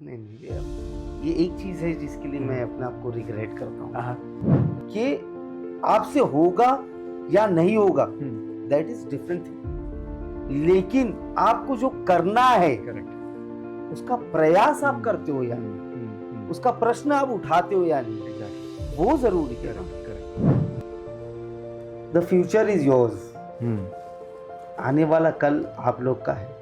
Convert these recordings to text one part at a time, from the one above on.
नहीं, नहीं, ये एक चीज़ है जिसके लिए मैं अपने आप को रिग्रेट करता हूँ हाँ। कि आपसे होगा या नहीं होगा, हम्म, दैट इज डिफरेंट थिंग। लेकिन आपको जो करना है करेक्ट। उसका प्रयास आप करते हो या नहीं, उसका प्रश्न आप उठाते हो या नहीं, एग्जैक्टली। वो जरूरी है। Correct correct. The future is yours. आने वाला कल आप लोग का है।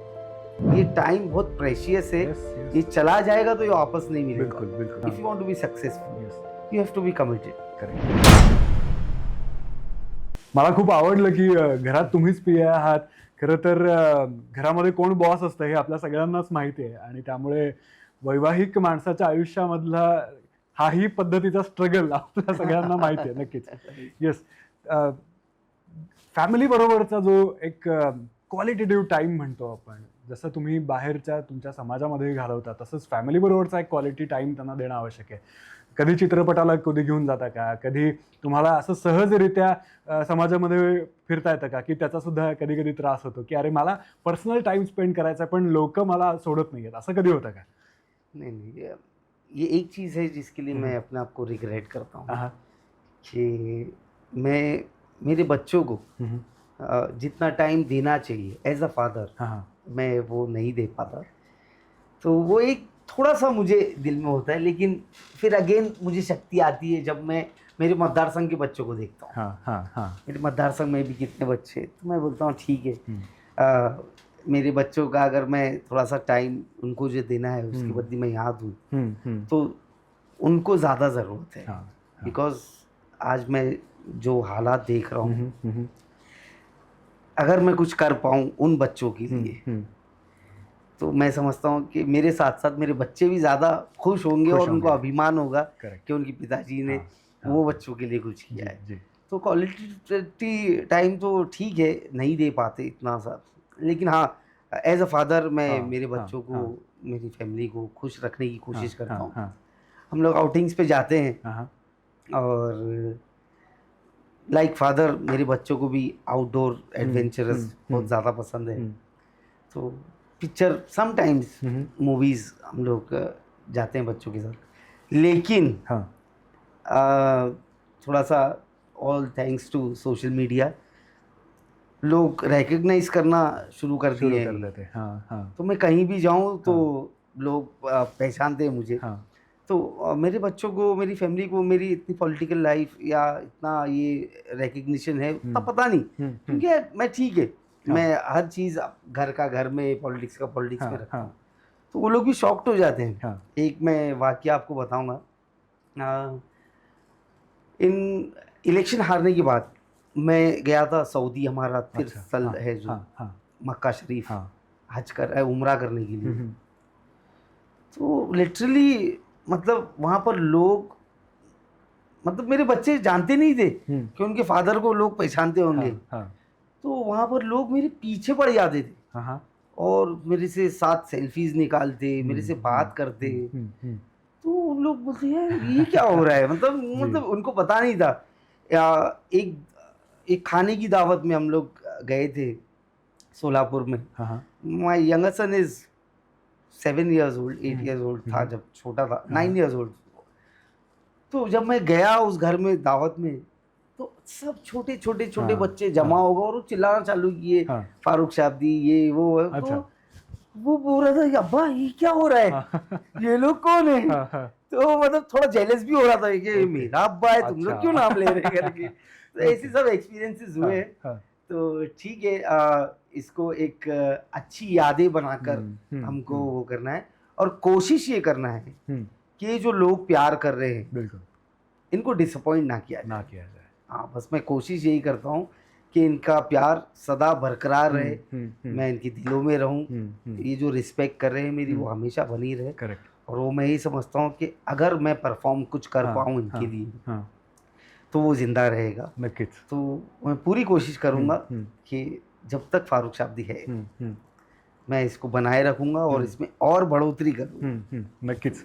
ये टाइम बहुत प्रेशियस है। यस ये यस। चला जाएगा तो ये वापस नहीं मिलेगा। बिल्कुल बिल्कुल। If you want to be successful yes you have to be committed. Correct. मला खूप आवडलं की घरात तुम्हीच पीए आहात. खरं तर घरामध्ये कोण बॉस असतं हे आपल्या सगळ्यांनाच माहिती आहे आणि त्यामुळे वैवाहिक माणसाच्या आयुष्यामधला हाही पद्धतीचा स्ट्रगल आपल्या सगळ्यांना माहिती आहे. नक्कीच. येस. फॅमिली बरोबरचा जो एक क्वालिटेटिव्ह टाइम म्हणतो आपण, जसं तुम्ही बाहेरच्या तुमच्या समाजामध्ये घालवता तसंच फॅमिली बरोबरचा एक क्वालिटी टाइम त्यांना देणं आवश्यक आहे. कधी चित्रपटाला कधी घेऊन जाता का? कधी तुम्हाला असं सहजरित्या समाजामध्ये फिरता येतं का, की त्याचा सुद्धा कधी कधी त्रास होतो की अरे मला पर्सनल टाइम स्पेंड करायचा पण लोक मला सोडत नाहीयेत, असं कधी होतं का? नहीं, नहीं, ये एक चीज़ है जिसके लिए मैं अपने आप को रिग्रेट करता हूँ हा. कि मैं मेरे बच्चों को जितना टाइम देना चाहिए एज अ फादर हा. मैं वो नहीं दे पाता। तो वो एक थोड़ा-सा मुझे दिल में होता है, लेकिन फिर अगेन मुझे शक्ति आती है जब मैं मेरे मतदार संघ के बच्चों को देखता हूँ। हा. हा. हा. मेरे मतदार संघ में भी कितने बच्चे हैं, तो मैं बोलता हूँ ठीक है। मेरे बच्चों का अगर मैं थोड़ा-सा टाइम उनको जो देना है उसके बदले मैं यहाँ दूँ, तो उनको ज़्यादा ज़रूरत है। बिकॉज़ आज मैं जो हालात देख रहा हूँ, अगर मैं कुछ कर पाऊँ उन बच्चों के लिए, तो मैं समझता हूँ कि मेरे साथ-साथ मेरे बच्चे भी ज़्यादा खुश होंगे खुश और उनको होंगे। अभिमान होगा करेक्ट। कि उनके पिताजी ने हाँ, हाँ। वो बच्चों के लिए कुछ किया जी है। जी. तो क्वालिटी टाइम तो ठीक है, नहीं दे पाते इतना सा। लेकिन हाँ, एज़ अ फादर मैं हाँ, मेरे हाँ, बच्चों को, हाँ. मेरी फैमिली को खुश रखने की हाँ, कोशिश करता हाँ, हूँ। हाँ. हम लोग आउटिंग्स पे जाते हैं हाँ. और लाइक फादर मेरे बच्चों को भी आउटडोर एडवेंचरस बहुत हम्म. ज़्यादा पसंद है। तो पिक्चर समटाइम्स मूवीज़ हम लोग जाते हैं बच्चों के साथ। लेकिन हाँ. थोड़ा-सा all thanks to social media लोग रिकॉग्नाइज़ करना शुरू कर शुरू दिए कर हैं। देते. हाँ हाँ. तो मैं कहीं भी जाऊँ तो हाँ. लोग पहचानते हैं मुझे। हाँ. तो मेरे बच्चों को, मेरी फैमिली को मेरी इतनी पॉलिटिकल लाइफ या इतना ये रिकग्निशन है उतना पता नहीं, क्योंकि मैं ठीक है, हाँ. मैं हर चीज़ घर का घर में, पॉलिटिक्स का पॉलिटिक्स में हाँ. रखता हाँ. हूँ। तो वो लोग भी शॉक्ड हो जाते हैं। हाँ. एक मैं वाकया आपको बताऊँगा। इन इलेक्शन हारने के बाद मैं गया था सऊदी, हमारा अच्छा. तिरसल हाँ. है जो हाँ. हाँ. मक्का शरीफ, हाँ. उम्रा करने के लिए। तो लिटरली मतलब वहाँ पर लोग, मतलब मेरे बच्चे जानते नहीं थे कि उनके फादर को लोग पहचानते होंगे। हाँ. हाँ. तो वहाँ पर लोग मेरे पीछे पड़ जाते थे हाँ. हाँ. और मेरे से साथ सेल्फीज निकालते, मेरे से बात करते। तो उन लोग बोलते यार ये क्या हो रहा है, मतलब उनको पता नहीं था। या एक एक खाने की दावत में हम लोग गए थे सोलापुर में। हाँ. My younger son is 7 years old, 8 years old था जब छोटा था, 9 years old। तो जब मैं गया उस घर में दावत में, तो सब छोटे छोटे छोटे हाँ, बच्चे जमा हो गए और वो चिल्लाना चालू किए, हाँ. फारूक शाब्दी ये वो है। अच्छा. तो वो बोल रहा था कि अब्बा ये क्या हो रहा है, हाँ. ये लोग कौन है। हाँ. हाँ. तो मतलब थोड़ा जेलस भी हो रहा था कि ओके. मेरा अब्बा है, तुम लोग अच्छा. क्यों नाम ले रहे हैं करके। तो ऐसे ओके. सब एक्सपीरियंसेस हुए हैं। हाँ. तो ठीक है, इसको एक अच्छी यादें बनाकर हमको वो करना है और कोशिश ये करना है कि ये जो लोग प्यार कर रहे हैं बिल्कुल इनको डिसअपॉइंट ना किया ना जाए। किया जाए. हाँ, बस मैं कोशिश यही करता हूँ कि इनका प्यार सदा बरकरार रहे, मैं इनके दिलों में रहूँ। ये जो रिस्पेक्ट कर रहे हैं मेरी वो हमेशा बनी रहे। करेक्ट. और वो मैं यही समझता हूँ कि अगर मैं परफॉर्म कुछ कर हाँ, पाऊँ इनके हाँ, लिए हाँ. तो वो ज़िंदा रहेगा। नक्कीच. तो मैं पूरी कोशिश करूँगा कि जब तक फारूक शाब्दी है मैं इसको बनाए रखूँगा और इसमें और बढ़ोतरी करूँगा। नक्कीच.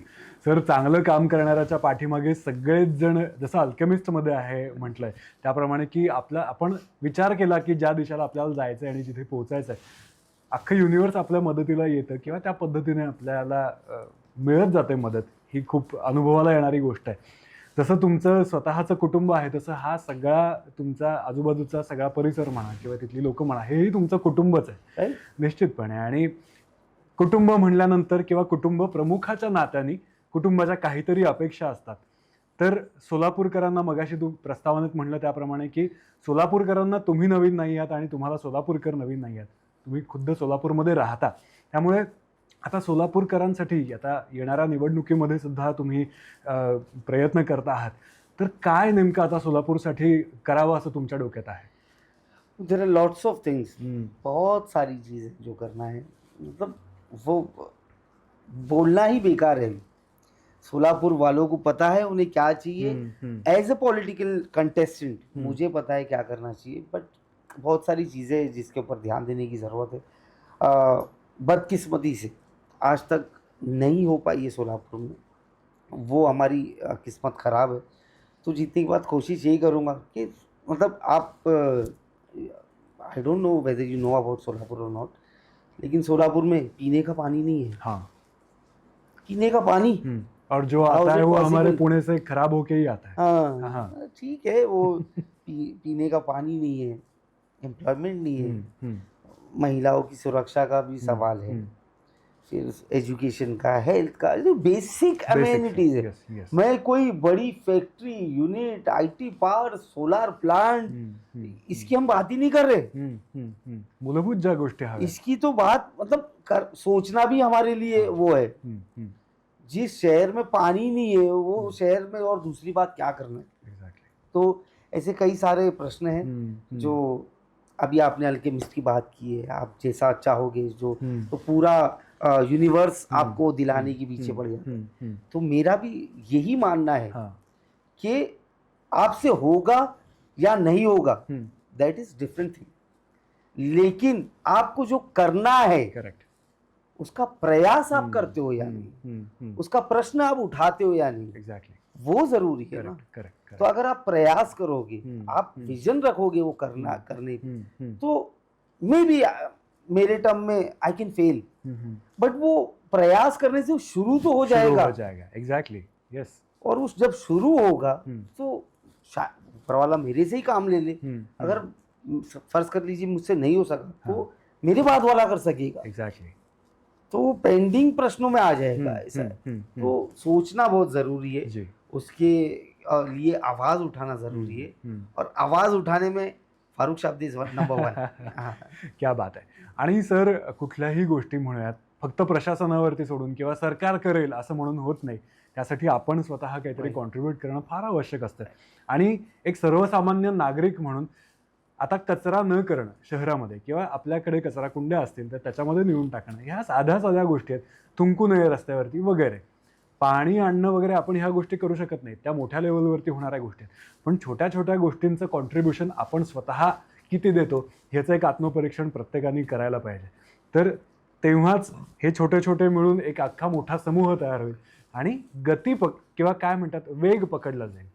सर, चांगलं काम करणाऱ्याच्या पाठीमागे सगळेच जण, जसं अल्केमिस्टमध्ये आहे म्हटलंय त्याप्रमाणे, की आपण विचार केला की ज्या दिशेला आपल्याला जायचं आहे आणि जिथे पोहोचायचं आहे, अख्खं युनिव्हर्स आपल्या मदतीला येतं किंवा त्या पद्धतीने आपल्याला मिळत जाते मदत, ही खूप अनुभवाला येणारी गोष्ट आहे. जसं तुमचं स्वतःचं कुटुंब आहे तसं हा सगळा तुमचा आजूबाजूचा सगळा परिसर म्हणा किंवा तिथली लोक म्हणा, हेही तुमचं कुटुंबच आहे Right? निश्चितपणे. आणि कुटुंब म्हणल्यानंतर किंवा कुटुंब प्रमुखाच्या नात्याने कुटुंबाच्या काहीतरी अपेक्षा असतात. तर सोलापूरकरांना मगाशी तू प्रस्तावनेत म्हणलं त्याप्रमाणे की सोलापूरकरांना तुम्ही नवीन नाही आहात आणि तुम्हाला सोलापूरकर नवीन नाही आहात, तुम्ही खुद्द सोलापूरमध्ये राहता. त्यामुळे आता सोलापूरकरांसाठी आता येणाऱ्या निवडणुकीमध्ये सुद्धा तुम्ही प्रयत्न करत आहात, तर काय नेमकं आता सोलापूरसाठी करावं असं तुमच्या डोक्यात आहे? There are lots of things, बहुत सारी चीज़ें जो करना है, मतलब वो बोलना ही बेकार है. सोलापुर वालों को पता है उन्हें क्या चाहिए. एज अ पॉलिटिकल कंटेस्टेंट मुझे पता है क्या करना चाहिए, बट बहुत सारी चीज़ें जिसके ऊपर ध्यान देने की ज़रूरत है. बदकिस्मती से आज तक नहीं हो पाई है सोलापुर में, वो हमारी किस्मत ख़राब है. तो जीतने के बाद कोशिश यही करूँगा कि मतलब आप, I don't know whether you know about Solapur और नॉट, लेकिन सोलापुर में पीने का पानी नहीं है. हाँ, पीने का पानी. और जो How आता is है it वो हमारे possible? पुणे से खराब होके ही आता है. हाँ हाँ. ठीक है, वो पीने का पानी नहीं है, एम्प्लॉयमेंट नहीं है, महिलाओं की सुरक्षा का भी सवाल है, फिर एजुकेशन का, हेल्थ का, जो बेसिक अमेनिटीज है. Yes, yes. मैं कोई बड़ी factory unit, IT park, solar plant, इसकी हम बात ही नहीं कर रहे. मूलभूत ज्या गोष्टी हव्या. इसकी तो बात मतलब सोचना भी हमारे लिए वो है. जिस शहर में पानी नहीं है वो शहर में और दूसरी बात क्या करना है. Exactly. तो ऐसे कई सारे प्रश्न हैं जो अभी आपने अल्केमिस्ट की बात की है, आप जैसा चाहोगे जो, तो पूरा यूनिवर्स आपको दिलाने के पीछे पड़ जाता है. तो मेरा भी यही मानना है कि आपसे होगा या नहीं होगा, दैट इज डिफरेंट थिंग, लेकिन आपको जो करना है, करेक्ट, उसका प्रयास आप करते हो या नहीं, उसका प्रश्न आप उठाते हो या नहीं, एग्जैक्टली, वो जरूरी है ना. करेक्ट. तो अगर आप प्रयास करोगे, आप विजन रखोगे वो करने की, तो मे बी मेरे टर्म में आई कैन फेल, बट वो प्रयास करने से शुरू तो हो जाएगा. Exactly, yes. और उस जब शुरू होगा तो ऊपर वाला मेरे से ही काम ले ले. अगर फर्ज कर लीजिए मुझसे नहीं हो सका, तो मेरे बाद वाला कर सकेगा. एग्जैक्टली. तो वो पेंडिंग प्रश्नों में आ जाएगा. ऐसा है. तो सोचना बहुत जरूरी है जी. उसके लिए आवाज उठाना जरूरी है, और आवाज उठाने में फारुख शाब्दी इज नंबर 1. क्या बात आहे. आणि सर, कुठल्याही गोष्टी म्हणूयात फक्त प्रशासनावरती सोडून किंवा सरकार करेल असं म्हणून होत नाही. त्यासाठी आपण स्वतः काहीतरी कॉन्ट्रीब्यूट करणं फार आवश्यक असतं. आणि एक सर्वसामान्य नागरिक म्हणून आता कचरा न करणं शहरामध्ये किंवा आपल्याकडे कचरा कुंड्या असतील तर त्याच्यामध्ये नेऊन टाकणं, ह्या साध्या साध्या गोष्टी आहेत. थुंकू नये रस्त्यावरती वगैरे. पाणी आणणं वगैरे आपण ह्या गोष्टी करू शकत नाही, त्या मोठ्या लेवलवरती होणाऱ्या गोष्टी आहेत. पण छोट्या छोट्या गोष्टींचं कॉन्ट्रीब्युशन आपण स्वतः किती देतो ह्याचं एक आत्मपरीक्षण प्रत्येकाने करायला पाहिजे. तर तेव्हाच हे छोटे छोटे मिळून एक अख्खा मोठा समूह तयार होईल आणि गती किंवा काय म्हणतात वेग पकडला जाईल.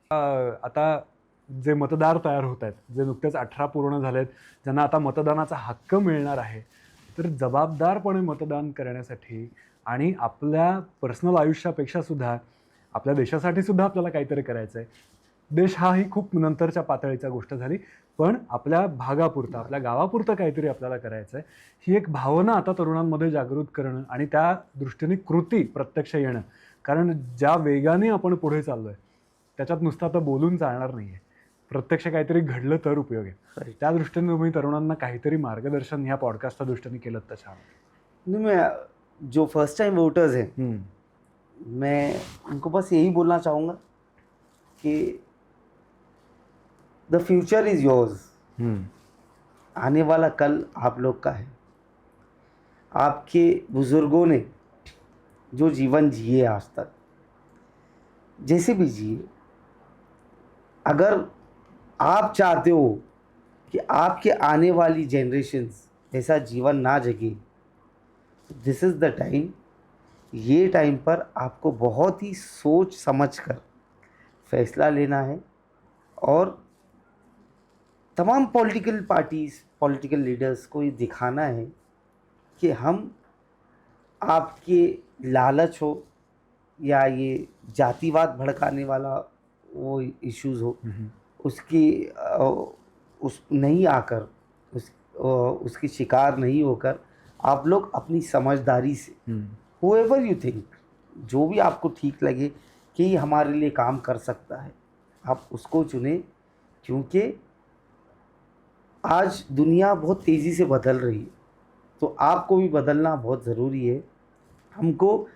आता जे मतदार तयार होत आहेत, जे नुकतेच 18 पूर्ण झालेत, ज्यांना आता मतदानाचा हक्क मिळणार आहे, तर जबाबदारपणे मतदान करण्यासाठी आणि आपल्या पर्सनल आयुष्यापेक्षा सुद्धा आपल्या देशासाठी सुद्धा आपल्याला काहीतरी करायचं आहे. देश हा ही खूप नंतरच्या पातळीचा गोष्ट झाली, पण आपल्या भागापुरतं, आपल्या गावापुरतं काहीतरी आपल्याला करायचं आहे. ही एक भावना आता तरुणांमध्ये जागृत करणं आणि त्या दृष्टीने कृती प्रत्यक्ष येणं. कारण ज्या वेगाने आपण पुढे चाललो आहे त्याच्यात नुसतं आता बोलून चालणार नाही आहे, प्रत्यक्ष काहीतरी घडलं तर उपयोग आहे. त्या दृष्टीने तुम्ही तरुणांना काहीतरी मार्गदर्शन ह्या पॉडकास्टच्या दृष्टीने केलं तर छान. मैं जो फर्स्ट टाइम वोटर्स हैं, मैं उनको बस यही बोलना चाहूँगा कि द फ्यूचर इज़ योर्स. आने वाला कल आप लोग का है. आपके बुज़ुर्गों ने जो जीवन जिए आज तक, जैसे भी जिए, अगर आप चाहते हो कि आपके आने वाली जनरेशन्स ऐसा जीवन ना जगे, दिस इज़ द टाइम. ये टाइम पर आपको बहुत ही सोच समझ कर फैसला लेना है, और तमाम पॉलिटिकल पार्टीज़, पॉलिटिकल लीडर्स को ये दिखाना है कि हम आपके लालच हो या ये जातिवाद भड़काने वाला वो इश्यूज हो, उसकी उस नहीं आकर उसकी शिकार नहीं होकर आप लोग अपनी समझदारी से whoever you think, जो भी आपको ठीक लगे कि ये हमारे लिए काम कर सकता है, आप उसको चुने। क्योंकि आज दुनिया बहुत तेज़ी से बदल रही है, तो आपको भी बदलना बहुत ज़रूरी है। हमको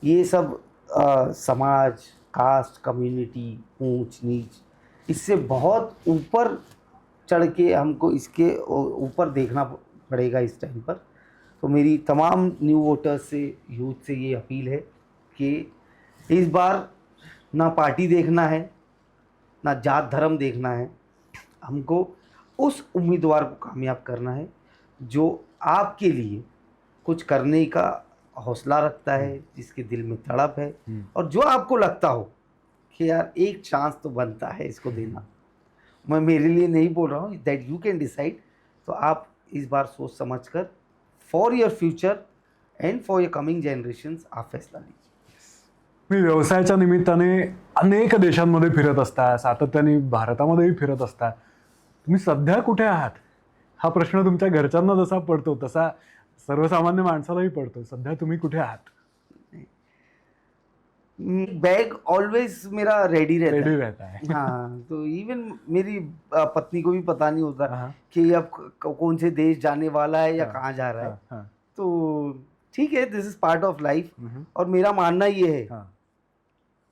ये सब समाज, कास्ट, कम्युनिटी, ऊंच नीच, इससे बहुत ऊपर चढ़ के हमको इसके ऊपर देखना पड़ेगा इस टाइम पर। तो मेरी तमाम न्यू वोटर्स से, यूथ से ये अपील है कि इस बार ना पार्टी देखना है, ना जात धर्म देखना है, हमको उस उम्मीदवार को कामयाब करना है जो आपके लिए कुछ करने का हौसला रखता है, जिसके दिल में तड़प है, और जो आपको लगता हो कि यार एक चांस तो बनता है इसको देना। मैं मेरे लिए नहीं बोल रहा हूँ, दैट यू कैन डिसाइड। तो आप इस बार सोच समझ कर for your future and for your coming generations आप फैसला लीजिए। मी व्यवसायाच्या निमित्ताने अनेक देशांमध्ये फिरत असता, सातत्याने भारतामध्येही फिरत असता. तुम्ही सध्या कुठे आहात हा प्रश्न तुमच्या घरच्यांना जसा पडतो तसा सर्वसामान्य माणसालाही पडतो. सध्या तुम्ही कुठे आहात? बैग ऑलवेज मेरा रेडी रहता है. हाँ, तो इवन मेरी पत्नी को भी पता नहीं होता कि अब कौन से देश जाने वाला है या कहाँ जा रहा है। तो ठीक है, this is part of life. और मेरा मानना ये है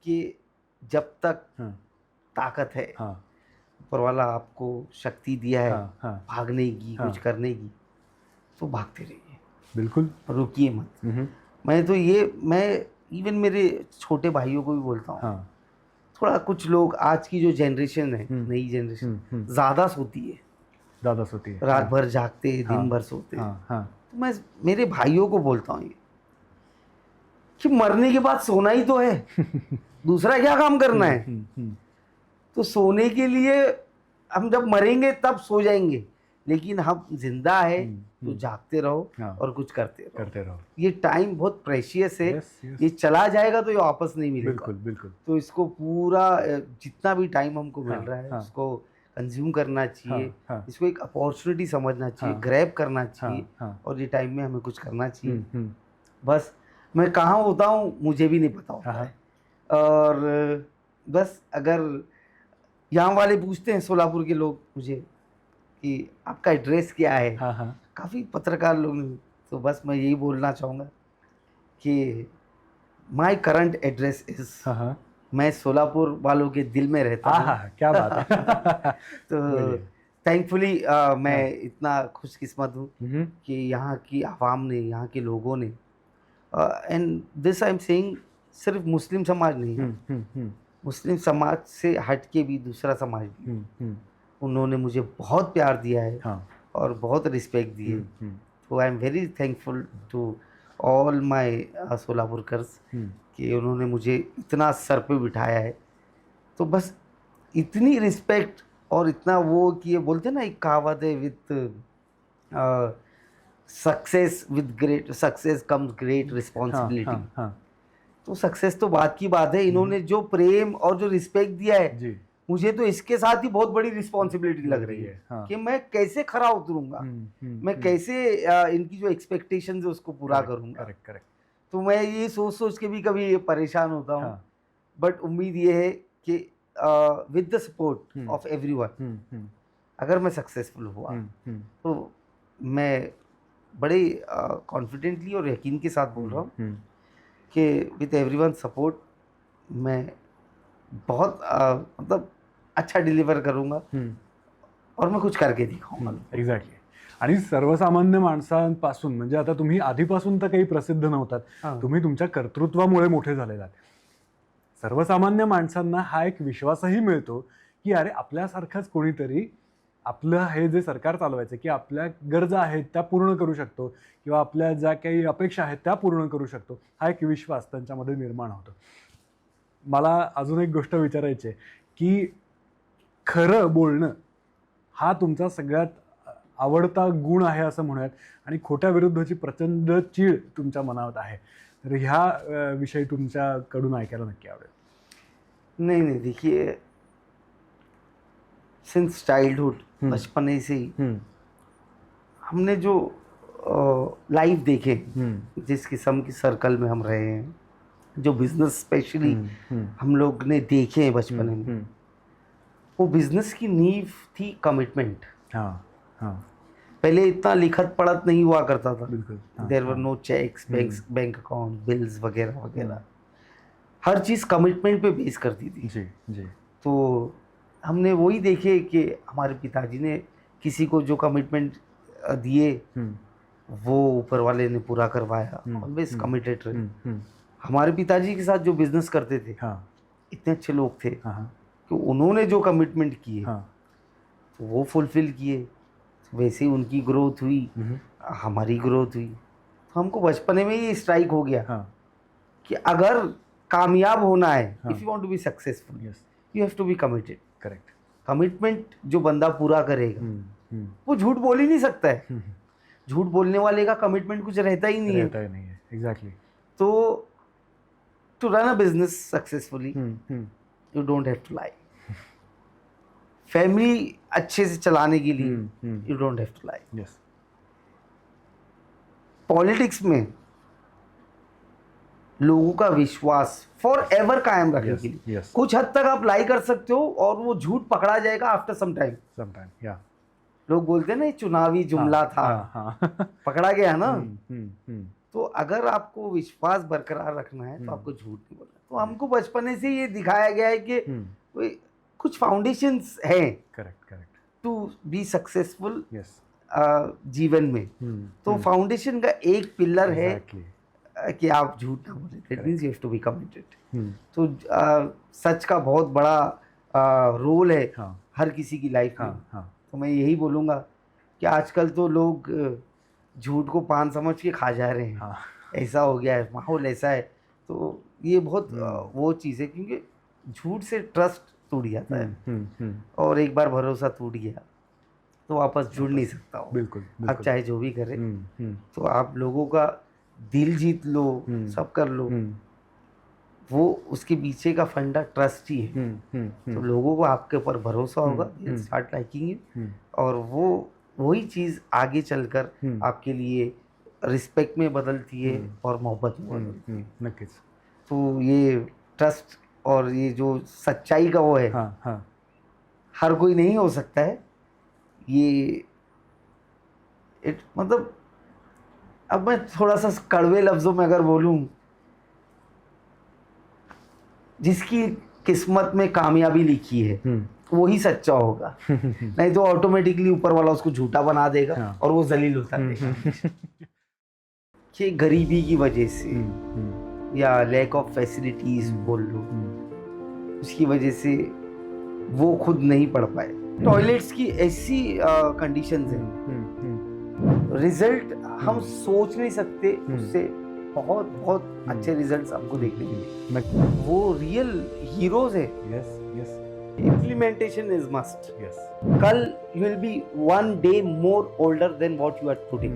कि जब तक ताकत है, ऊपर वाला आपको शक्ति दिया है भागने की, कुछ करने की, तो भागते रहिए, बिल्कुल रुकिए मत। मैं इवन मेरे छोटे भाइयों को भी बोलता हूँ, थोड़ा कुछ लोग आज की जो जनरेशन है, नई जनरेशन ज़्यादा सोती है, रात भर जागते, दिन भर सोते। तो मैं मेरे भाइयों को बोलता हूँ ये कि मरने के बाद सोना ही तो है, दूसरा क्या काम करना है। तो सोने के लिए हम जब मरेंगे तब सो जाएंगे, लेकिन हम जिंदा है तो जागते रहो और कुछ करते रहो। ये टाइम बहुत प्रेशियस है। ये चला जाएगा तो ये वापस नहीं मिलेगा। बिल्कुल। तो इसको पूरा जितना भी टाइम हमको मिल रहा है उसको कंज्यूम करना चाहिए। इसको एक अपॉर्चुनिटी समझना चाहिए, ग्रैब करना चाहिए, और ये टाइम में हमें कुछ करना चाहिए। बस मैं कहाँ होता हूँ मुझे भी नहीं पता होता है, और बस अगर यहाँ वाले पूछते हैं सोलापुर के लोग मुझे कि आपका एड्रेस क्या है, काफ़ी पत्रकार लोग ने, तो बस मैं यही बोलना चाहूँगा कि माय करंट एड्रेस इज, मैं सोलापुर वालों के दिल में रहता हूँ। क्या बात है। तो थैंकफुली मैं इतना खुशकिस्मत हूँ कि यहाँ की आवाम ने, यहाँ के लोगों ने, and this I am saying, सिर्फ मुस्लिम समाज नहीं, मुस्लिम समाज से हट के भी दूसरा समाज भी, उन्होंने मुझे बहुत प्यार दिया है और बहुत रिस्पेक्ट दी है। तो I am very thankful to all my सोलापुरकर्स कि उन्होंने मुझे इतना सर पे बिठाया है। तो बस इतनी रिस्पेक्ट और इतना वो कि ये बोलते हैं ना, एक कहावत है, with success with great success comes great responsibility. तो सक्सेस तो बात की बात है, इन्होंने जो प्रेम और जो रिस्पेक्ट दिया है मुझे, तो इसके साथ ही बहुत बड़ी रिस्पॉन्सिबिलिटी लग रही है कि मैं कैसे खरा उतरूंगा, मैं कैसे इनकी जो एक्सपेक्टेशंस है उसको पूरा करूंगा। करेक्ट। तो मैं ये सोच के भी कभी परेशान होता हूँ, बट उम्मीद ये है कि with the support of everyone अगर मैं सक्सेसफुल हुआ तो मैं बड़े कॉन्फिडेंटली और यकीन के साथ बोल रहा हूँ कि विद एवरीवन सपोर्ट मैं बहुत मतलब अच्छा डिलिव्हर करूंगा और मैं कुछ करके दिखाऊंगा। एक्झॅक्टली. आणि सर्वसामान्य माणसांपासून, म्हणजे आता तुम्ही आधीपासून तर काही प्रसिद्ध नव्हतात, तुम्ही तुमच्या कर्तृत्वामुळे मोठे झालेला आहात. सर्वसामान्य माणसांना हा एक विश्वासही मिळतो की अरे आपल्यासारखाच कोणीतरी आपलं हे जे सरकार चालवायचं, की आपल्या गरजा आहेत त्या पूर्ण करू शकतो किंवा आपल्या ज्या काही अपेक्षा आहेत त्या पूर्ण करू शकतो, हा एक विश्वास त्यांच्यामध्ये निर्माण होतो. मला अजून एक गोष्ट विचारायची आहे की खरं बोलणं हा तुमचा सगळ्यात आवडता गुण आहे असं म्हणूयात, आणि खोट्या विरुद्धची प्रचंड चीड तुमच्या मनात आहे. तर ह्या विषयी तुमच्याकडून ऐकायला नक्की आवडेल. नहीं देखिए, सिंस चाइल्डहुड, बचपने से ही हमने जो लाइफ देखे, जिस किस्म की सर्कल में हम रहे हैं, जो बिजनेस स्पेशली हम लोग ने देखे हैं बचपन में, वो बिजनेस की नींव थी कमिटमेंट. हाँ हाँ पहले इतना लिखत पढ़त नहीं हुआ करता था. बिल्कुल. There were no cheques, bank account, bills वगैरह वगैरह. हर चीज़ कमिटमेंट पे बेस करती थी. जी जी. तो हमने वही देखे कि हमारे पिताजी ने किसी को जो कमिटमेंट दिए वो ऊपर वाले ने पूरा करवाया. ऑलवेज कमिटेड रहे. हमारे पिताजी के साथ जो बिजनेस करते थे, इतने अच्छे लोग थे कि उन्होंने जो कमिटमेंट किए तो वो फुलफिल किए. वैसे ही उनकी ग्रोथ हुई, हमारी ग्रोथ हुई. तो हमको बचपने में ही स्ट्राइक हो गया कि अगर कामयाब होना है, if you want to be successful, you have to be committed. Correct. Commitment जो बंदा पूरा करेगा वो झूठ बोल ही नहीं सकता है. झूठ बोलने वाले का कमिटमेंट कुछ रहता ही नहीं है. एग्जैक्टली. तो to run a business successfully you don't have to lie. Family अच्छे से चलाने के लिए you don't have to lie. Yes. Politics में लोगों का विश्वास फॉर एवर कायम रखने के लिए कुछ हद तक आप लाई कर सकते हो और वो झूठ पकड़ा जाएगा आफ्टर सम टाइम. या लोग बोलते हैं ना, ये चुनावी जुमला था, पकड़ा गया ना. तो अगर आपको विश्वास बरकरार रखना है तो आपको झूठ नहीं बोलना. तो हमको बचपने से ये दिखाया गया है कि कुछ फाउंडेशंस हैं correct to be successful yes जीवन में. तो फाउंडेशन का एक पिलर है कि आप झूठ ना बोले. That means you have to be committed. तो सच का बहुत बड़ा रोल है हर किसी की लाइफ में. तो मैं यही बोलूँगा कि आजकल तो लोग झूठ को पान समझ के खा जा रहे हैं. ऐसा हो गया है, माहौल ऐसा है. तो ये बहुत वो चीज़ है, क्योंकि झूठ से ट्रस्ट टूट जाता है. और एक बार भरोसा टूट गया तो वापस जुड़ नहीं सकता हो. बिल्कुल. आप चाहे जो भी करें. तो आप लोगों का दिल जीत लो, सब कर लो, वो उसके पीछे का फंडा ट्रस्ट ही है. तो लोगों को आपके ऊपर भरोसा होगा, स्टार्ट लाइकिंग यू. और वो वही चीज़ आगे चलकर आपके लिए रिस्पेक्ट में बदलती है और मोहब्बत में बदलती है. नक्कीच. तो ये ट्रस्ट और ये जो सच्चाई का वो है, हर कोई नहीं हो सकता है. ये मतलब अब मैं थोड़ा सा कड़वे लफ्ज़ों में अगर बोलूँ, जिसकी किस्मत में कामयाबी लिखी है वही सच्चा होगा. नहीं तो ऑटोमेटिकली ऊपर वाला उसको झूठा बना देगा और वो जलील होता रहेगा. कि गरीबी की वजह से या लैक ऑफ फैसिलिटीज बोल लो, उसकी वजह से वो खुद नहीं पढ़ पाए. टॉयलेट्स की ऐसी कंडीशंस हैं, रिजल्ट हम सोच नहीं सकते. उससे बहुत बहुत अच्छे रिजल्ट्स आपको देखने मिलेंगे. वो रियल हीरोज है. Implementation is must. कल you will be 1 day more older than what you are today.